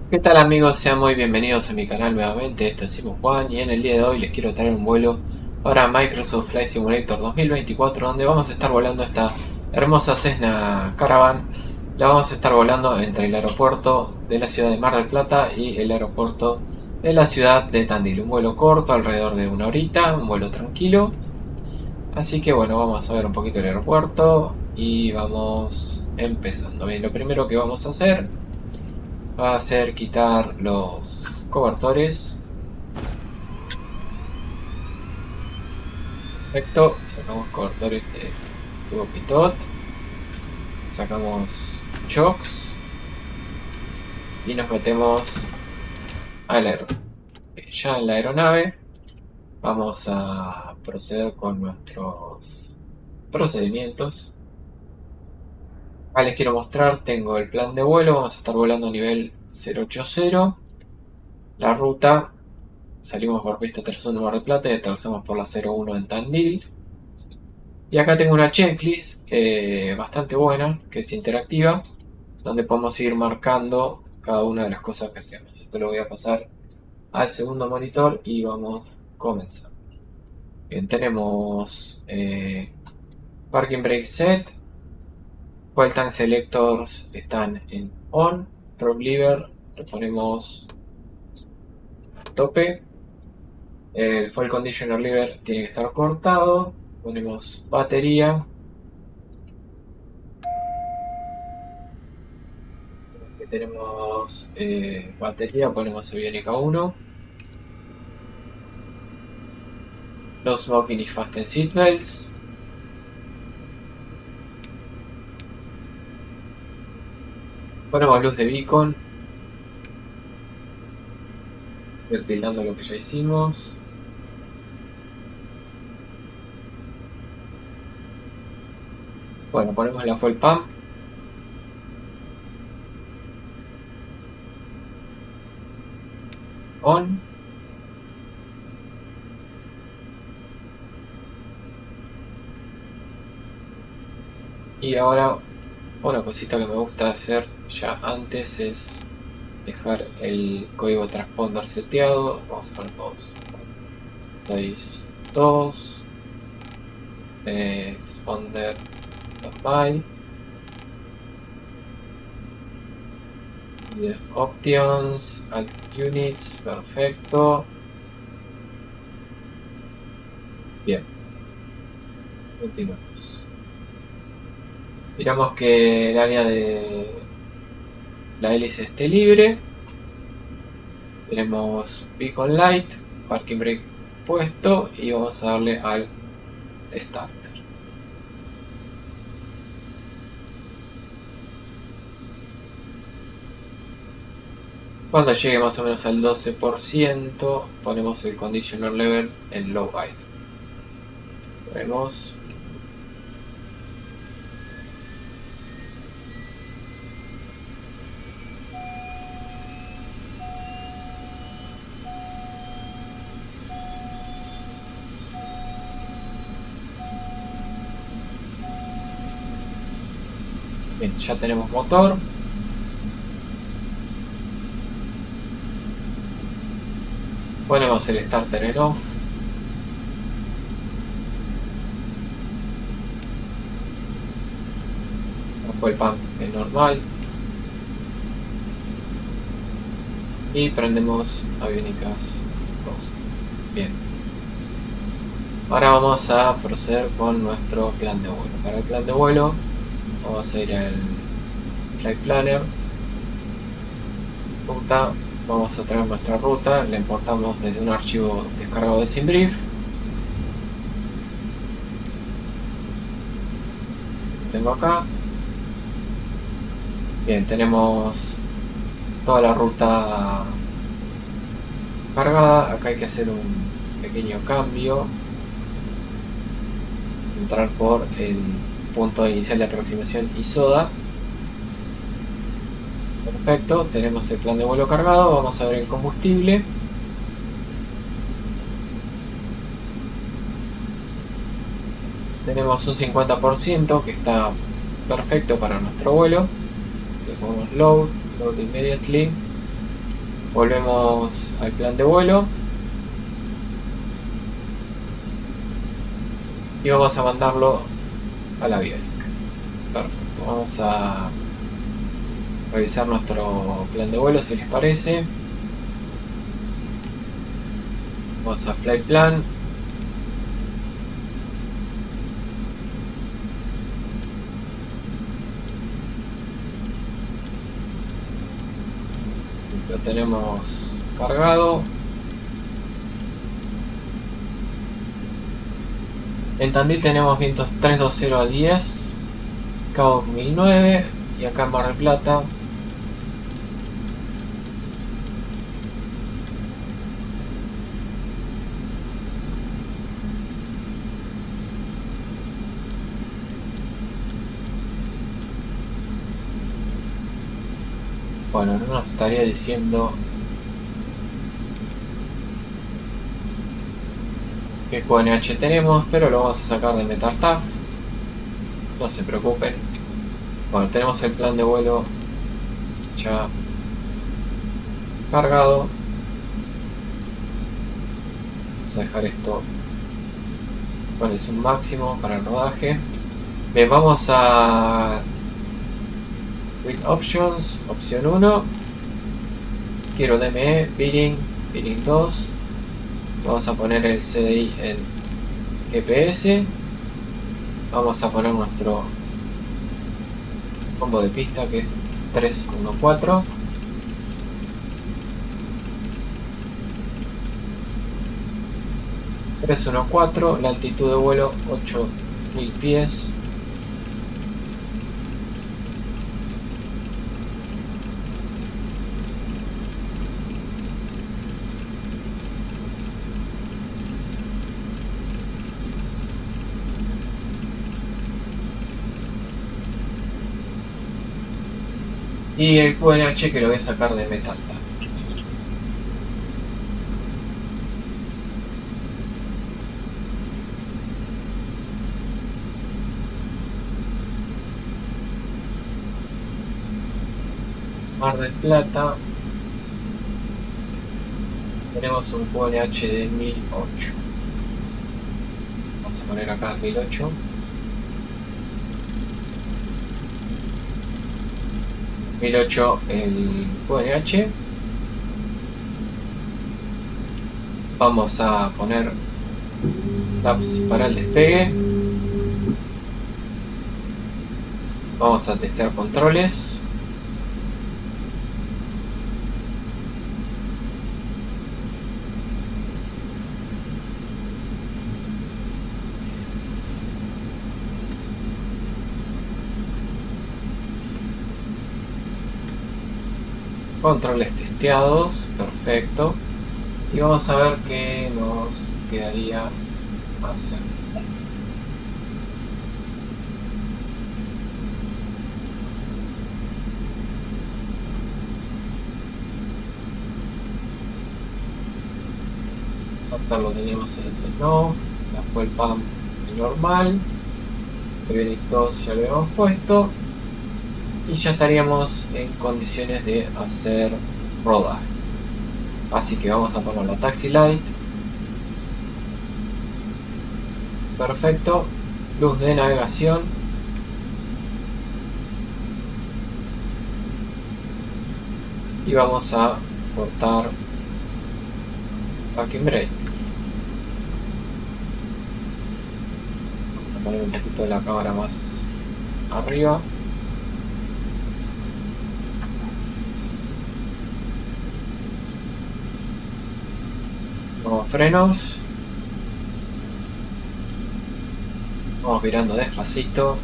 ¿Qué tal amigos? Sean muy bienvenidos a mi canal nuevamente, esto es Simon Juan y en el día de hoy les quiero traer un vuelo para Microsoft Flight Simulator 2024 donde vamos a estar volando esta hermosa Cessna Caravan. La vamos a estar volando entre el aeropuerto de la ciudad de Mar del Plata y el aeropuerto de la ciudad de Tandil. Un vuelo corto, alrededor de una horita, un vuelo tranquilo. Así que bueno, vamos a ver un poquito el aeropuerto y vamos empezando. Bien, lo primero que vamos a hacer va a ser quitar los cobertores. Perfecto, sacamos cobertores de tubo pitot, sacamos chocks y nos metemos al aeronave. Ya en la aeronave vamos a proceder con nuestros procedimientos. Les quiero mostrar, tengo el plan de vuelo, vamos a estar volando a nivel 080. La ruta, salimos por pista 31 Mar del Plata y aterrizamos por la 01 en Tandil. Y acá tengo una checklist bastante buena, que es interactiva, donde podemos ir marcando cada una de las cosas que hacemos. Esto lo voy a pasar al segundo monitor y vamos a comenzar. Bien, tenemos Parking Brake Set, Fuel Tank Selectors están en On, Prop Lever lo ponemos tope, el Fuel Conditioner Lever tiene que estar cortado, ponemos batería. Que tenemos batería, ponemos aviónica 1. No smoking y fasten seatbelts. Ponemos luz de beacon. Tildando lo que ya hicimos. Bueno, ponemos la fuel pump. On. Y ahora una cosita que me gusta hacer ya antes es dejar el código transponder seteado. Vamos a poner 2. 6, 2. Transponder standby. Def options, alt units, perfecto. Bien, continuamos. Miramos que el área de la hélice esté libre. Tenemos beacon light, parking brake puesto y vamos a darle al starter. Cuando llegue más o menos al 12%, ponemos el conditioner level en low idle. Ponemos. Bien, ya tenemos motor. Ponemos el starter en off. Bajo el pump en normal. Y prendemos aviónicas 2. Bien. Ahora vamos a proceder con nuestro plan de vuelo. Para el plan de vuelo vamos a ir al Flight Planner. Ruta. Vamos a traer nuestra ruta. La importamos desde un archivo descargado de SimBrief. Tengo acá. Bien, tenemos toda la ruta cargada. Acá hay que hacer un pequeño cambio. Entrar por el punto inicial de aproximación ISODA. Perfecto, tenemos el plan de vuelo cargado. Vamos a ver el combustible. Tenemos un 50% que está perfecto para nuestro vuelo. Le ponemos load immediately. Volvemos al plan de vuelo. Y vamos a mandarlo a la aviónica. Perfecto. Vamos a revisar nuestro plan de vuelo si les parece. Vamos a Flight Plan. Lo tenemos cargado. En Tandil tenemos vientos 320 a 10, Cabo 1009 y acá en Mar del Plata bueno, no nos estaría diciendo qué QNH tenemos, pero lo vamos a sacar de MetaTAF, no se preocupen. Bueno, tenemos el plan de vuelo ya cargado. Vamos a dejar esto con el zoom máximo para el rodaje. Bien, vamos a With Options, opción 1. Quiero DME, Bidding 2. Vamos a poner el CDI en GPS. Vamos a poner nuestro combo de pista que es 314. La altitud de vuelo 8000 pies. Y el QNH que lo voy a sacar de MetaTAF. Mar del Plata. Tenemos un QNH de 1008. Vamos a poner acá 1008. El QNH. Vamos a poner flaps para el despegue. Vamos a testear controles. Controles testeados, perfecto. Y vamos a ver qué nos quedaría hacer. Acá lo tenemos en el off, la fuel pump normal, el 2 ya lo hemos puesto. Y ya estaríamos en condiciones de hacer rodaje. Así que vamos a poner la taxi light. Perfecto. Luz de navegación. Y vamos a cortar parking brake. Vamos a poner un poquito de la cámara más arriba. Frenos. Vamos virando despacito.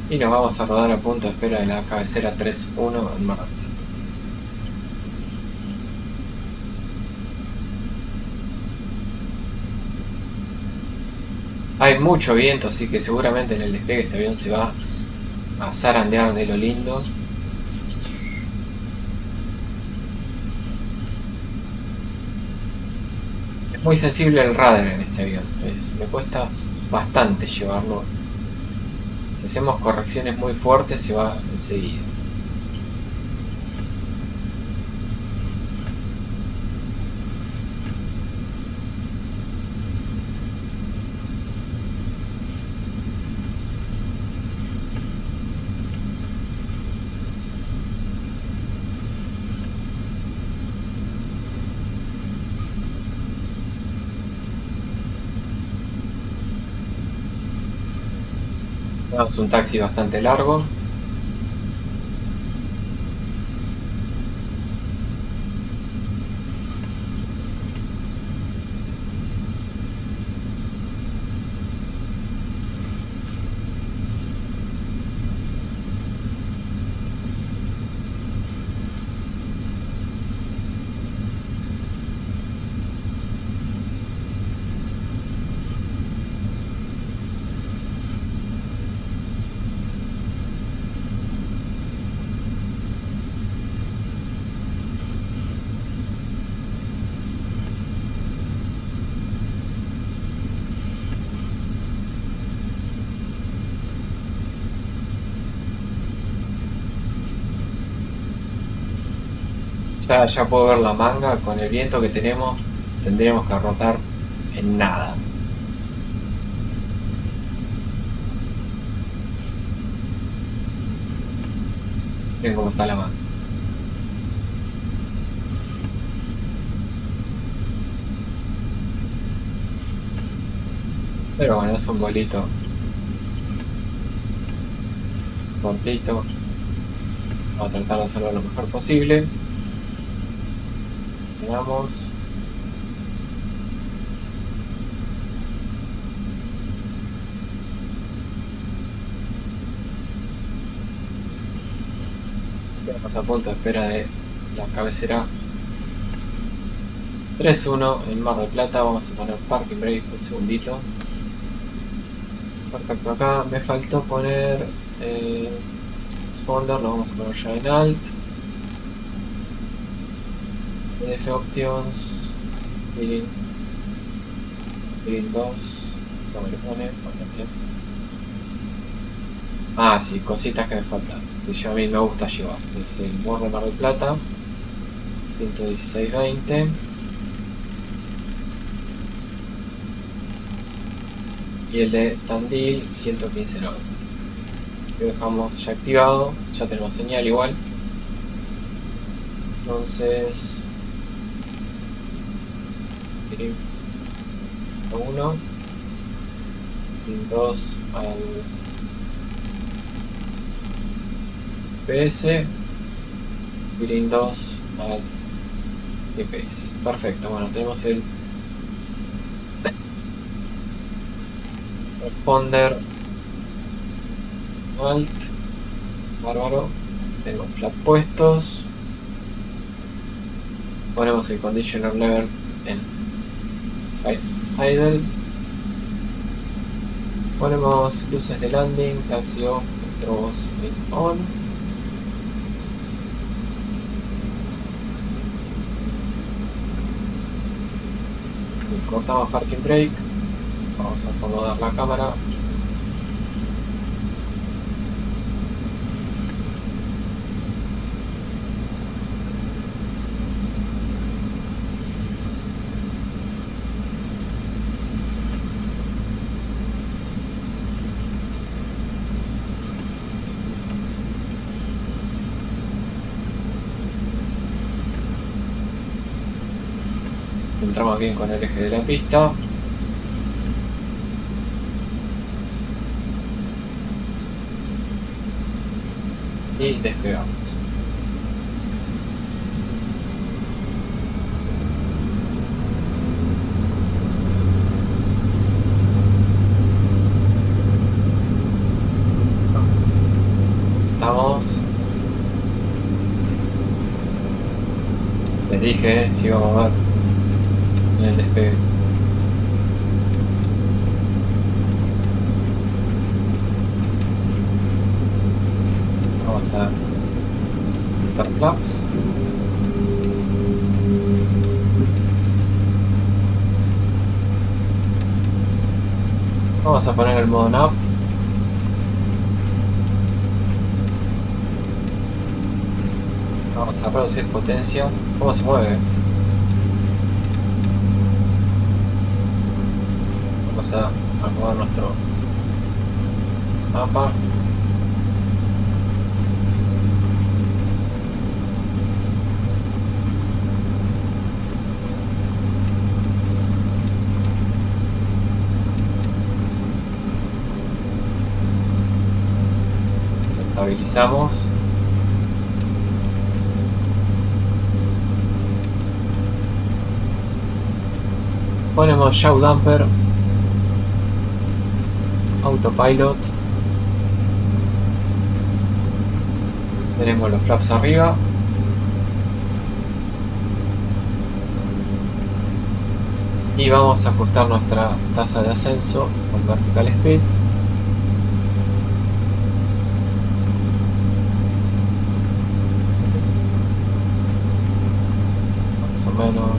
Y nos vamos a rodar a punto de espera de la cabecera 3-1 en Mar del Plata. Hay mucho viento, así que seguramente en el despegue este avión se va a zarandear de lo lindo. Es muy sensible el radar en este avión. Me cuesta bastante llevarlo. Si hacemos correcciones muy fuertes se va enseguida. Es un taxi bastante largo. Ya puedo ver la manga. Con el viento que tenemos tendríamos que rotar en nada. Miren cómo está la manga. Pero bueno, es un bolito cortito. Vamos a tratar de hacerlo lo mejor posible. Veamos. Estamos a punto de espera de la cabecera 3-1 en Mar del Plata. Vamos a poner parking brake un segundito. Perfecto, acá me faltó poner Sponder, lo vamos a poner ya en alt. EDF Options, Clean 2, no me lo pone, ah, sí, cositas que me faltan, que yo a mí me gusta llevar. Es el Borre Mar del Plata, 11620. Y el de Tandil, 11590. Lo dejamos ya activado, ya tenemos señal igual. Entonces, 1, 2 al GPS, Green 2 al GPS. Perfecto, bueno, tenemos el responder alt, bárbaro. Tenemos flap puestos. Ponemos el conditioner level en idle. Ponemos luces de landing, taxi off, estrobos on. Cortamos parking brake. Vamos a acomodar la cámara. Entramos bien con el eje de la pista. Y despegamos. Estamos. Les dije, si vamos a ver en el despegue. Vamos a dar flaps. Vamos a poner el modo nav. Vamos a reducir potencia. ¿Cómo se mueve? Vamos a acomodar nuestro mapa. Nos estabilizamos. Ponemos Yaw Damper. Autopilot. Tenemos los flaps arriba. Y vamos a ajustar nuestra tasa de ascenso con Vertical Speed. Más o menos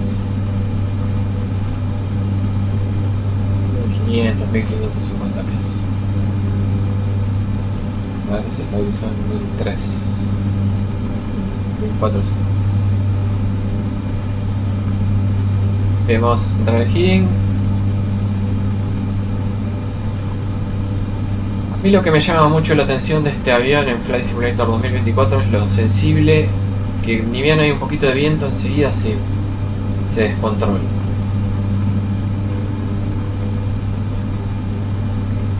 1550 pies. A ver, se estabilizó en 1003. 1450. Bien, vamos a centrar el hearing. A mí lo que me llama mucho la atención de este avión en Flight Simulator 2024 es lo sensible, que ni bien hay un poquito de viento enseguida se descontrola.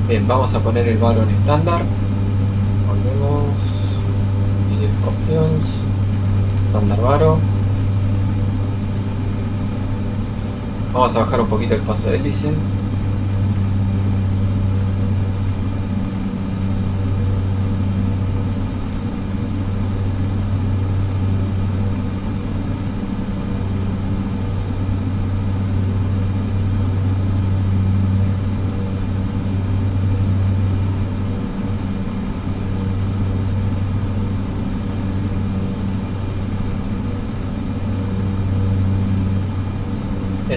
Bien, vamos a poner el varo en estándar. Volvemos. VDF Options. Estándar varo. Vamos a bajar un poquito el paso de hélice.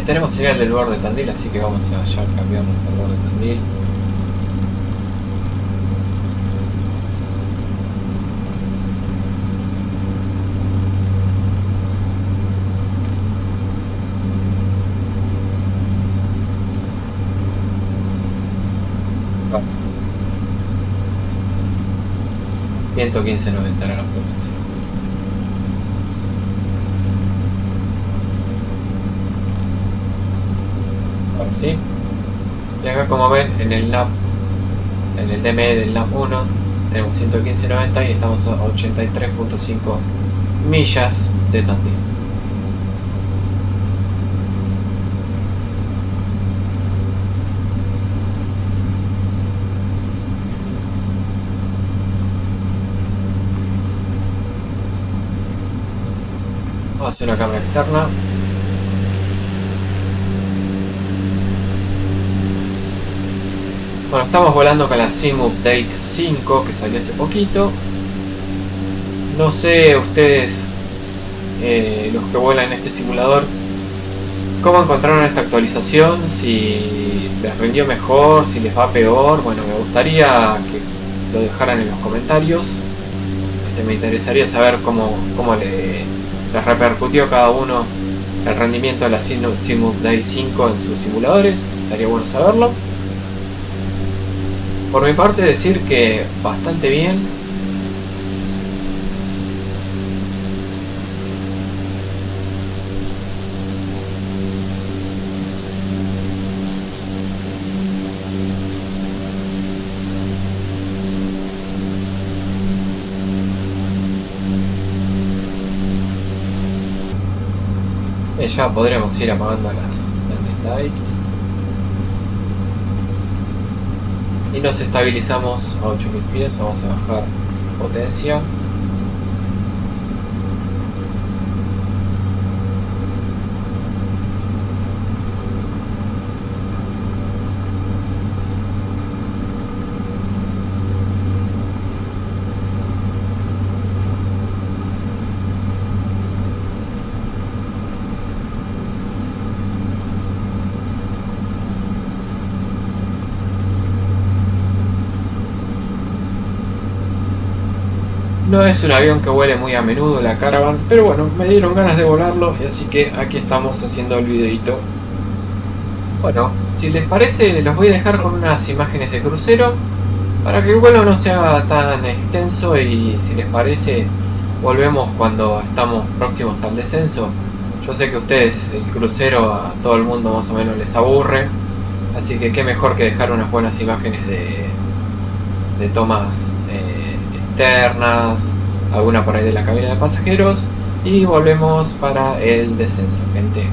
Tenemos señal del borde de Tandil, así que vamos a ya cambiamos el borde de Tandil. Vale. 115.90 era la frecuencia. ¿Sí? Y acá, como ven, en el NAP, en el DME del NAP 1 tenemos 115.90 y estamos a 83.5 millas de Tandil. Vamos a hacer una cámara externa. Bueno, estamos volando con la Sim Update 5 que salió hace poquito. No sé ustedes, los que vuelan en este simulador, cómo encontraron esta actualización, si les rindió mejor, si les va peor. Bueno, me gustaría que lo dejaran en los comentarios. Me interesaría saber cómo les repercutió a cada uno el rendimiento de la Sim Update 5 en sus simuladores. Estaría bueno saberlo. Por mi parte, decir que bastante bien. Ya podremos ir apagando las lights. Y nos estabilizamos a 8000 pies. Vamos a bajar potencia. No es un avión que vuele muy a menudo, la Caravan, pero bueno, me dieron ganas de volarlo, y así que aquí estamos haciendo el videito. Bueno, si les parece, los voy a dejar con unas imágenes de crucero para que el vuelo no sea tan extenso, y si les parece, volvemos cuando estamos próximos al descenso. Yo sé que a ustedes el crucero a todo el mundo más o menos les aburre, así que qué mejor que dejar unas buenas imágenes de tomas externas, alguna por ahí de la cabina de pasajeros, y volvemos para el descenso, gente.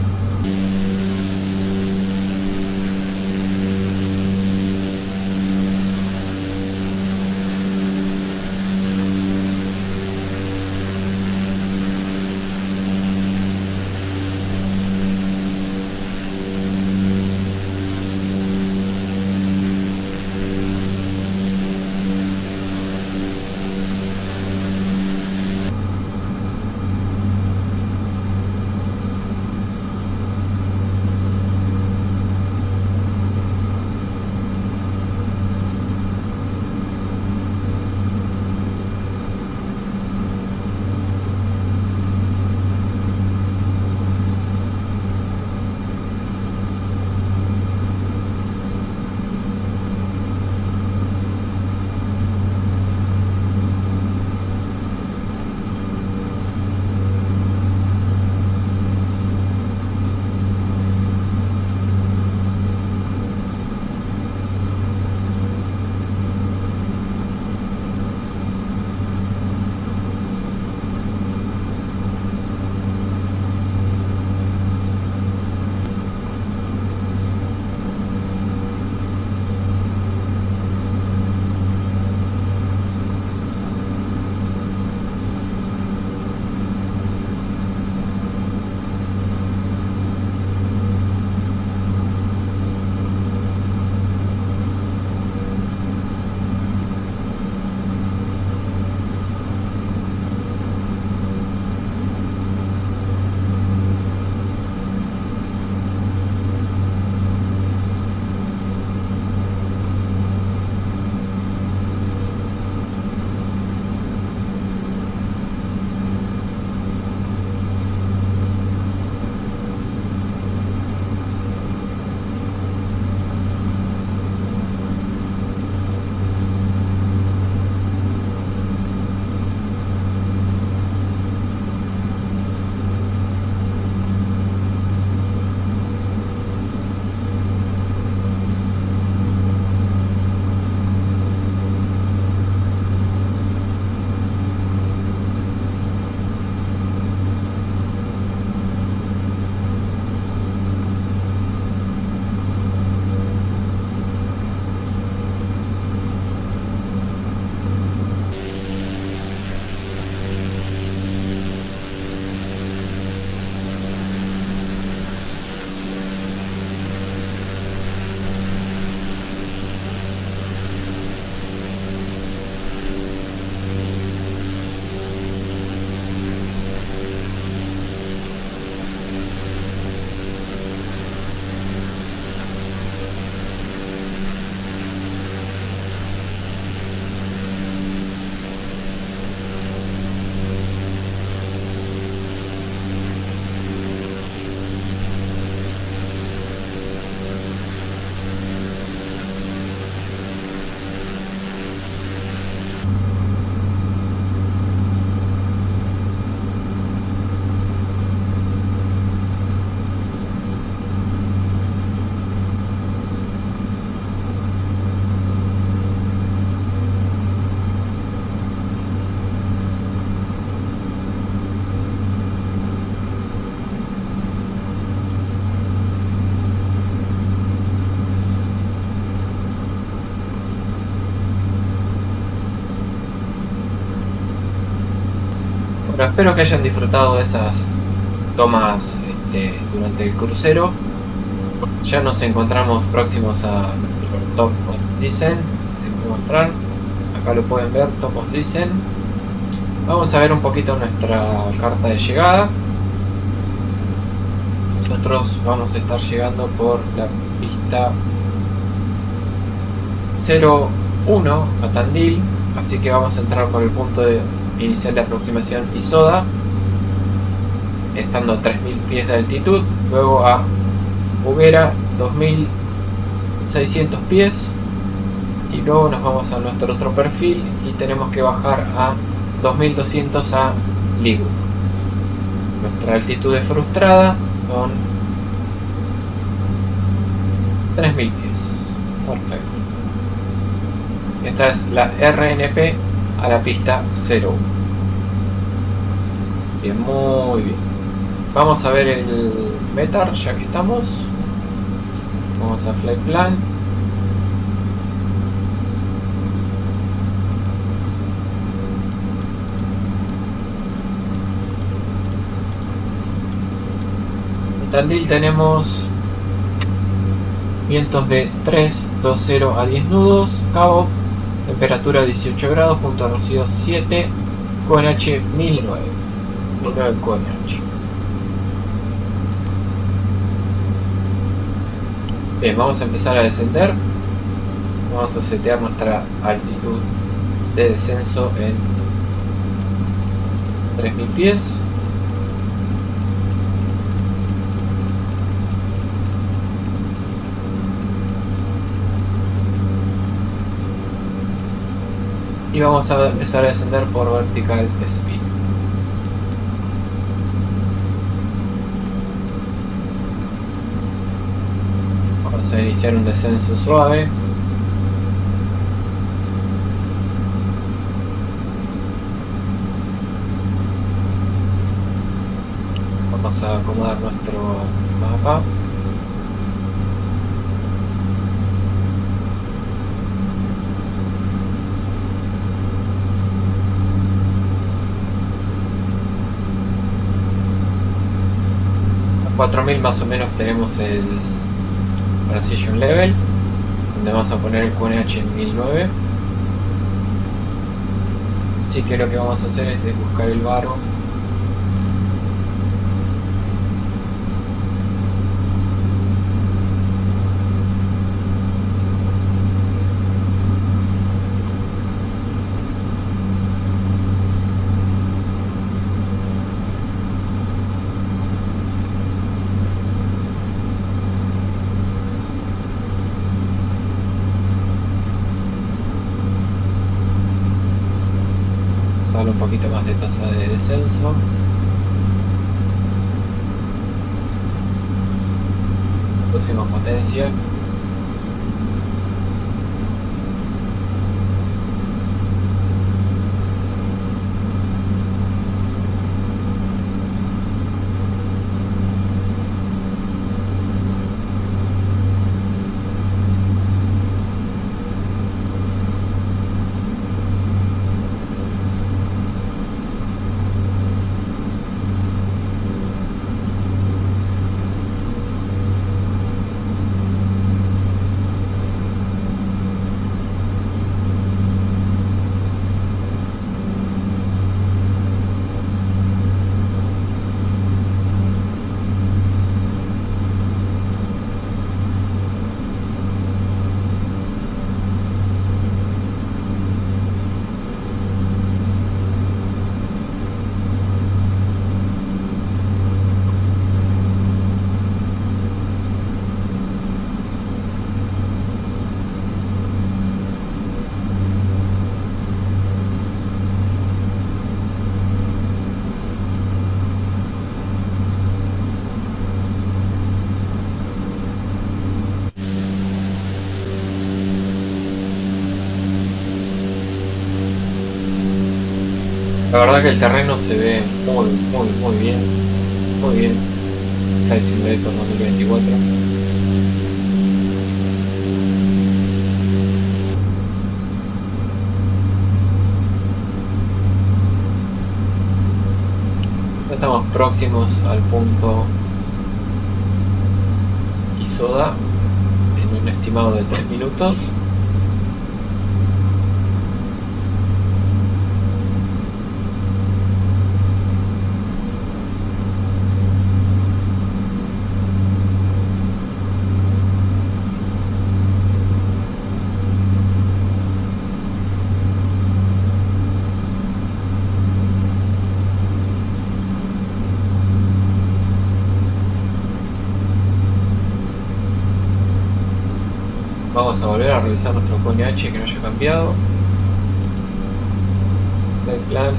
Bueno, espero que hayan disfrutado de esas tomas durante el crucero. Ya nos encontramos próximos a nuestro top of listen. Si puedo mostrar, acá lo pueden ver, top of listen. Vamos a ver un poquito nuestra carta de llegada. Nosotros vamos a estar llegando por la pista 01 a Tandil, así que vamos a entrar por el punto de inicial de aproximación y soda, estando a 3000 pies de altitud, luego a Hoguera 2600 pies, y luego nos vamos a nuestro otro perfil y tenemos que bajar a 2200 a Ligu. Nuestra altitud es frustrada, son 3000 pies. Perfecto. Esta es la RNP a la pista 01. Bien, muy bien. Vamos a ver el METAR ya que estamos. Vamos a Flight Plan. En Tandil tenemos vientos de 320 a 10 nudos, cabo, temperatura 18 grados, punto de rocío 7, QNH 1009 QNH. Bien, vamos a empezar a descender. Vamos a setear nuestra altitud de descenso en 3000 pies. Y vamos a empezar a descender por vertical speed. Vamos a iniciar un descenso suave. Vamos a acomodar nuestro mapa. A 4000 más o menos tenemos el Transition Level, donde vamos a poner el QNH en 1009. Así que lo que vamos a hacer es buscar el varo. Un poquito más de tasa de descenso. Próxima potencia. La verdad que el terreno se ve muy bien. Muy bien. Flight Simulator 2024. Ya estamos próximos al punto Isoda en un estimado de 3 minutos. Vamos a volver a revisar nuestro QNH que no haya cambiado. El plan.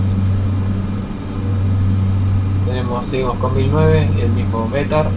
Seguimos con 1009 y el mismo Metar.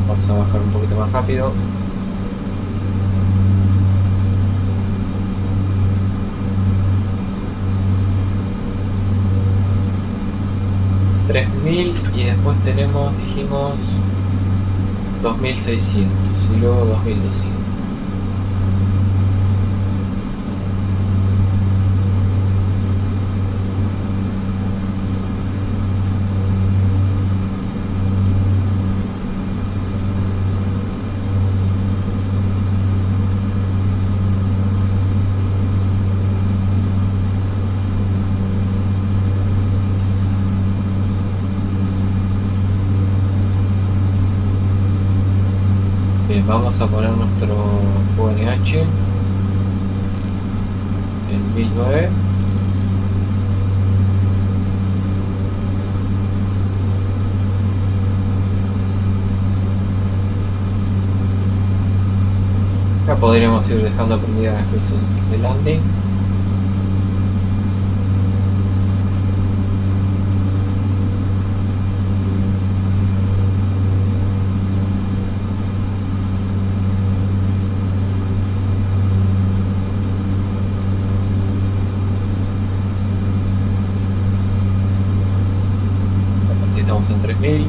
Vamos a bajar un poquito más rápido. $3000 y después tenemos, dijimos, 2600 y luego 2200. Bien, vamos a poner nuestro QNH en 1009. Acá podríamos ir dejando prendidas las luces de landing. Así estamos en 3000.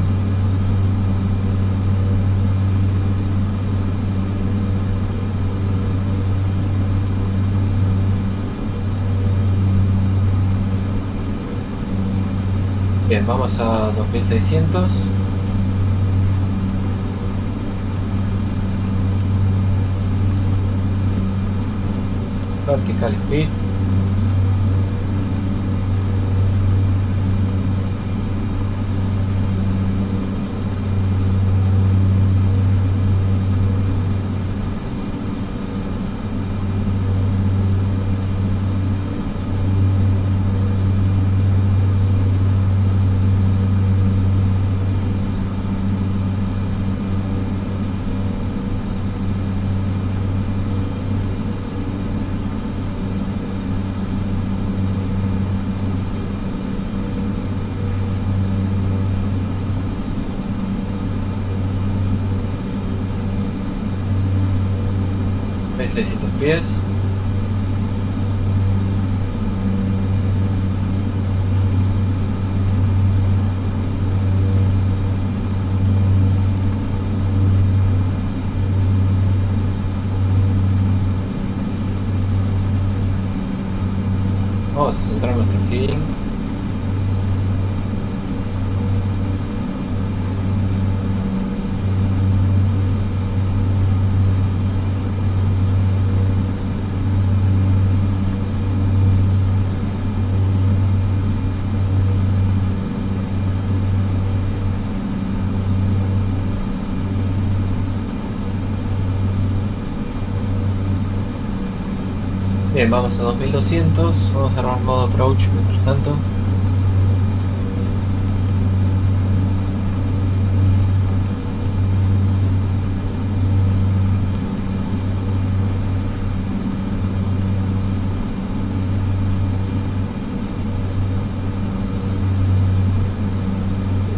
Bien, vamos a 2600. Vertical speed. pies. Vamos a centrar nuestro healing. Bien, vamos a 2200. Vamos a armar modo approach mientras tanto.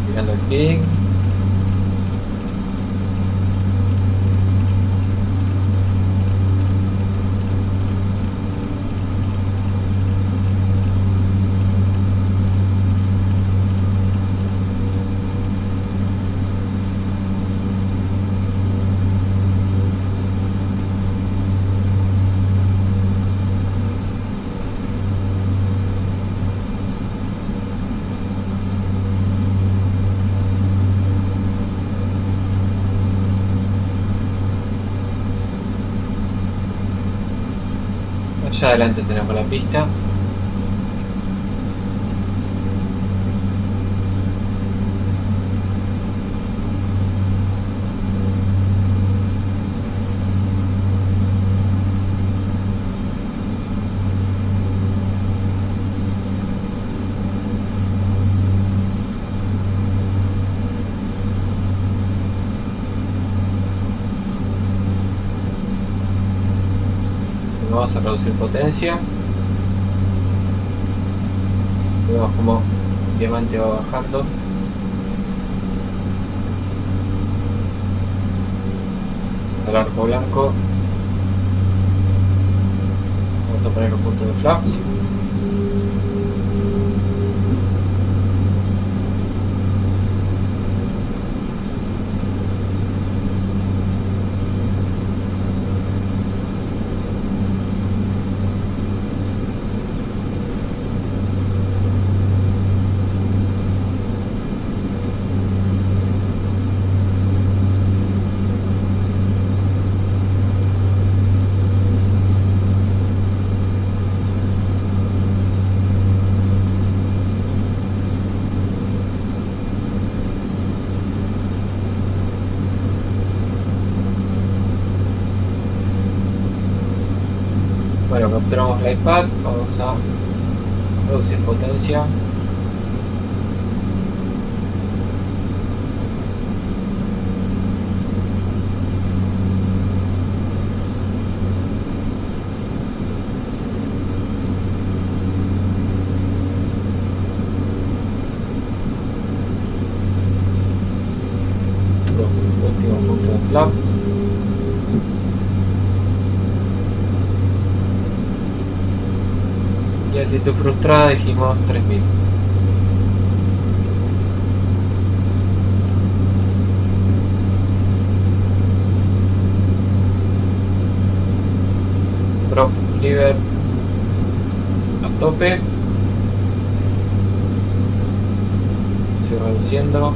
Tirando el clic. Allá adelante tenemos la pista. Vamos a reducir potencia. Vemos como el diamante va bajando. Vamos al arco blanco. Vamos a poner un punto de flaps. Bueno, capturamos el iPad, vamos a reducir potencia. Último punto de flaps. Y altitud frustrada dijimos 3000. Prop lever a tope. Estoy reduciendo.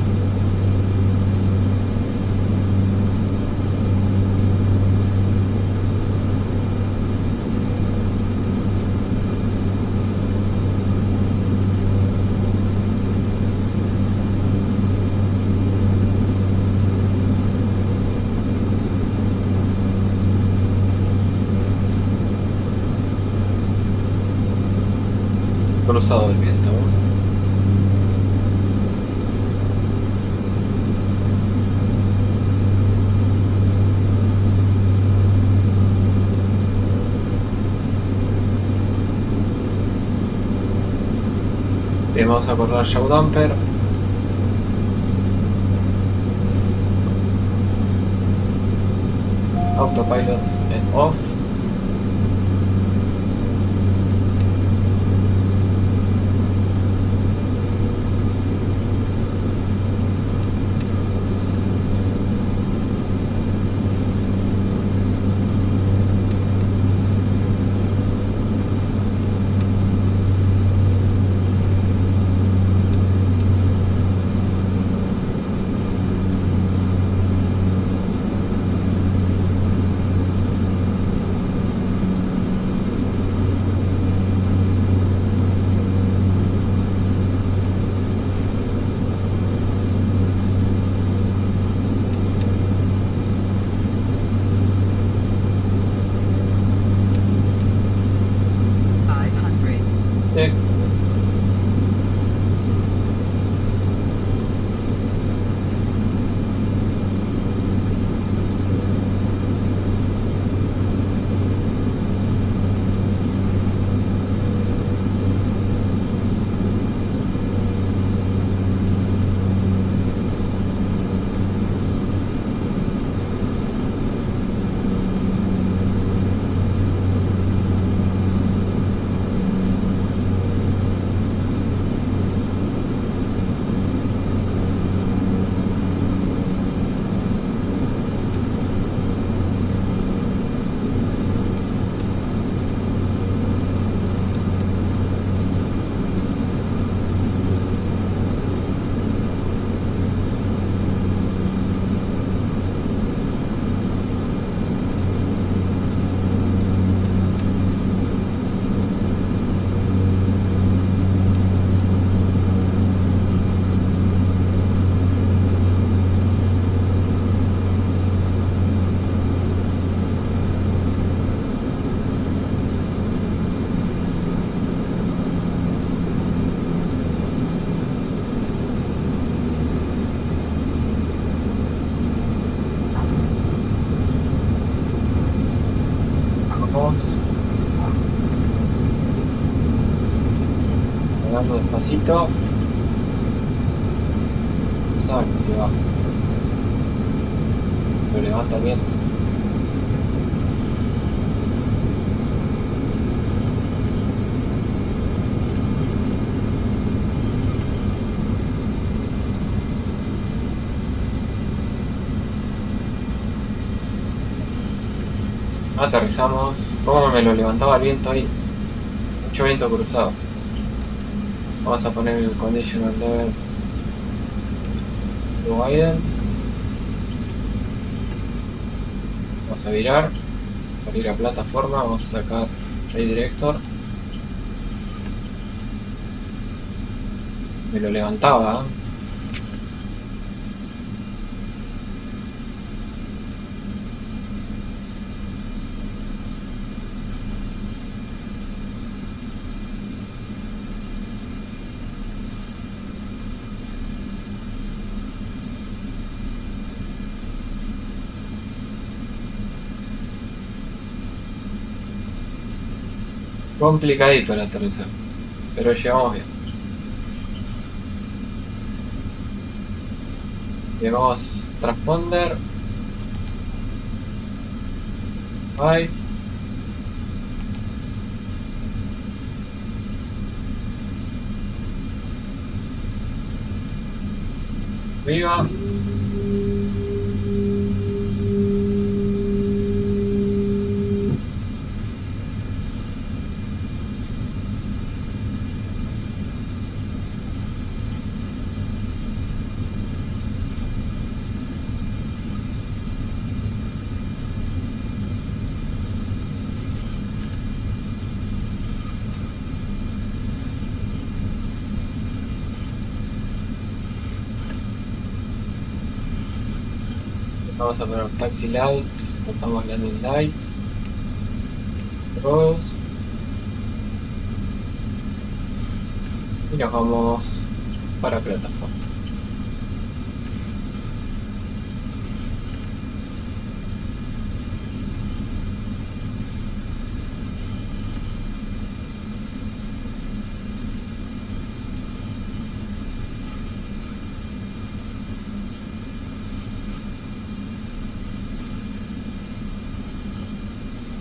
Cruzado el viento. Bien, vamos a correr show dumper. Autopilot en off. Despacito. Sale, se va. Lo levanta el viento. Aterrizamos. ¿Cómo me lo levantaba el viento ahí? Mucho viento cruzado. Vamos a poner el conditional level de Biden. Vamos a virar. Para ir a plataforma. Vamos a sacar redirector. Me lo levantaba. Complicadito el aterrizaje. Pero llegamos bien. Llegamos transponder. Bye. Arriba. Vamos a poner taxi lights. Cortamos landing lights. Cross. Y nos vamos para plataforma.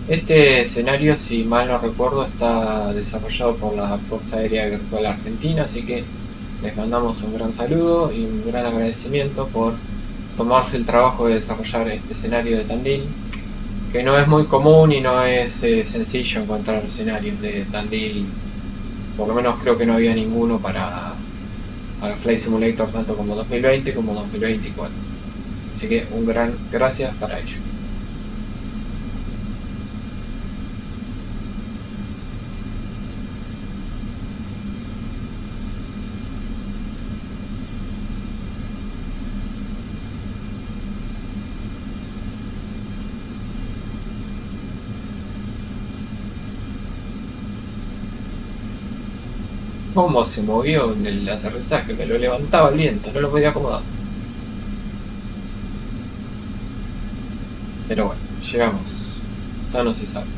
Este escenario, si mal no recuerdo, está desarrollado por la Fuerza Aérea Virtual Argentina, así que les mandamos un gran saludo y un gran agradecimiento por tomarse el trabajo de desarrollar este escenario de Tandil, que no es muy común y no es sencillo encontrar escenarios de Tandil. Por lo menos creo que no había ninguno para Flight Simulator tanto como 2020 como 2024. Así que un gran gracias para ello. Cómo se movió en el aterrizaje, me lo levantaba el viento, no lo podía acomodar. Pero bueno, llegamos sanos y salvos.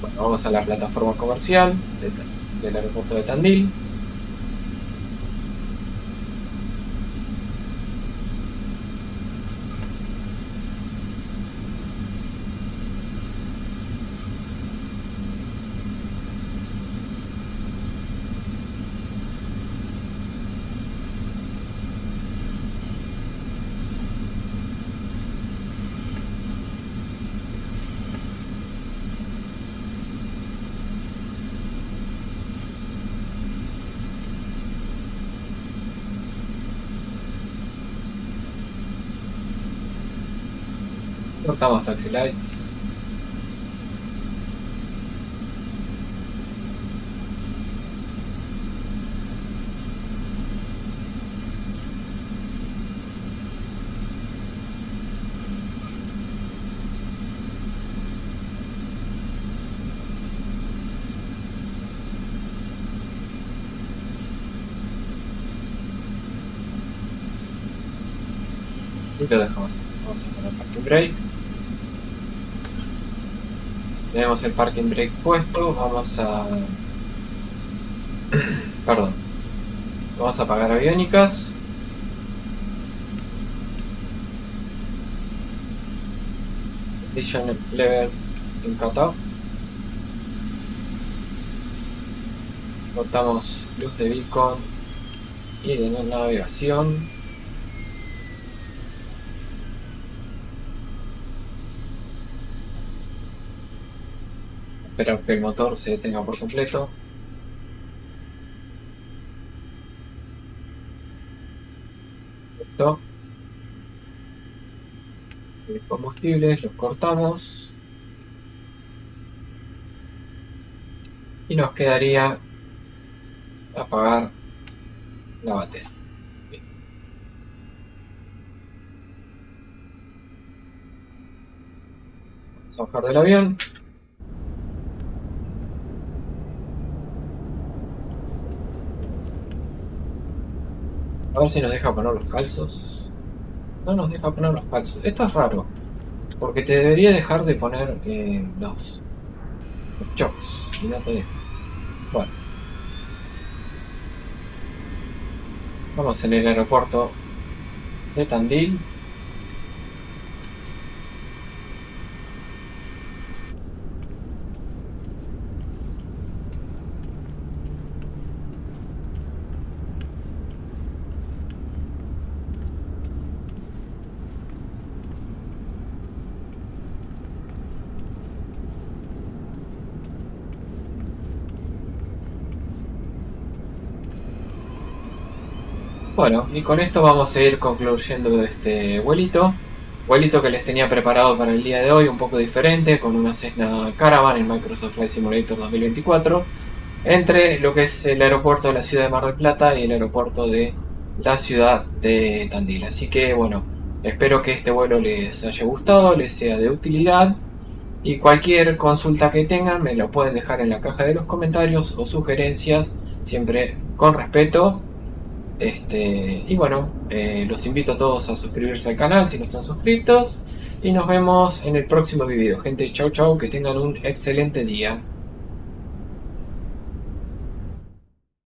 Bueno, vamos a la plataforma comercial del aeropuerto de Tandil. Cortamos taxi lights. Y lo dejamos. Vamos a poner parking brake. Tenemos el parking brake puesto. Vamos a... Perdón. Vamos a apagar aviónicas. Vision level en cutoff. Cortamos luz de beacon y de navegación. Esperar que el motor se detenga por completo. Listo. Los combustibles los cortamos. Y nos quedaría apagar la batería. Bien. Vamos a bajar del avión. A ver si nos deja poner los calzos. No nos deja poner los calzos. Esto es raro. Porque te debería dejar de poner los chocks. Y no te deja. Bueno. Vamos en el aeropuerto de Tandil. Bueno, y con esto vamos a ir concluyendo este vuelito. Vuelito que les tenía preparado para el día de hoy, un poco diferente, con una Cessna Caravan en Microsoft Flight Simulator 2024, entre lo que es el aeropuerto de la ciudad de Mar del Plata y el aeropuerto de la ciudad de Tandil. Así que bueno, espero que este vuelo les haya gustado, les sea de utilidad. Y cualquier consulta que tengan me lo pueden dejar en la caja de los comentarios o sugerencias, siempre con respeto. Y bueno, los invito a todos a suscribirse al canal si no están suscritos. Y nos vemos en el próximo video. Gente, chau chau, que tengan un excelente día.